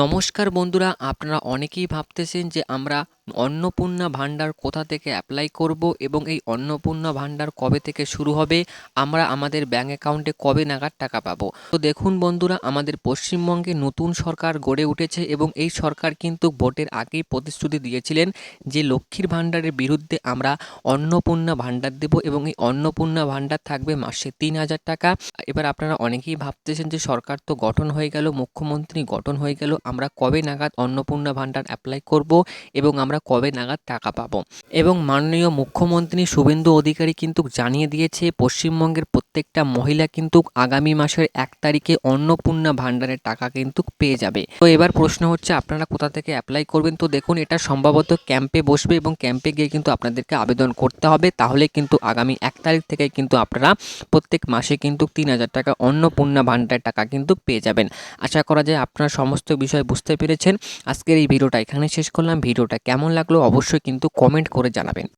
নমস্কার বন্ধুরা, আপনারা অনেকেই ভাবতেছেন যে আমরা অন্নপূর্ণা ভাণ্ডার কোথা থেকে অ্যাপ্লাই করব এবং এই অন্নপূর্ণা ভাণ্ডার কবে থেকে শুরু হবে, আমরা আমাদের ব্যাঙ্ক অ্যাকাউন্টে কবে নাগাদ টাকা পাবো। তো দেখুন বন্ধুরা, আমাদের পশ্চিমবঙ্গে নতুন সরকার গড়ে উঠেছে এবং এই সরকার কিন্তু ভোটের আগেই প্রতিশ্রুতি দিয়েছিলেন যে লক্ষ্মীর ভাণ্ডারের বিরুদ্ধে আমরা অন্নপূর্ণা ভাণ্ডার দেব এবং এই অন্নপূর্ণা ভাণ্ডার থাকবে মাসে ৩,০০০ টাকা। এবার আপনারা অনেকেই ভাবতেছেন যে সরকার তো গঠন হয়ে গেল, মুখ্যমন্ত্রী গঠন হয়ে গেল, আমরা কবে নাগাদ অন্নপূর্ণা ভাণ্ডার অ্যাপ্লাই করব এবং আমরা কবে নাগাদ টাকা পাবো। এবং মাননীয় মুখ্যমন্ত্রী শুভেন্দু অধিকারী কিন্তু জানিয়ে দিয়েছে পশ্চিমবঙ্গের প্রত্যেকটা মহিলা কিন্তু আগামী মাসের ১ তারিখে অন্নপূর্ণা ভাণ্ডারের টাকা কিন্তু পেয়ে যাবে। তো এবার প্রশ্ন হচ্ছে আপনারা কোথা থেকে অ্যাপ্লাই করবেন। তো দেখুন, এটা সম্ভবত ক্যাম্পে বসবে এবং ক্যাম্পে গিয়ে কিন্তু আপনাদেরকে আবেদন করতে হবে, তাহলে কিন্তু আগামী ১ তারিখ থেকে কিন্তু আপনারা প্রত্যেক মাসে কিন্তু ৩,০০০ টাকা অন্নপূর্ণা ভাণ্ডারের টাকা কিন্তু পেয়ে যাবেন। আশা করা যায় আপনারা সমস্ত বিষয় বুঝতে পেরেছেন। আজকের এই ভিডিওটা এখানে শেষ করলাম। ভিডিওটা কেমন লাগলো অবশ্যই কিন্তু কমেন্ট করে জানাবেন।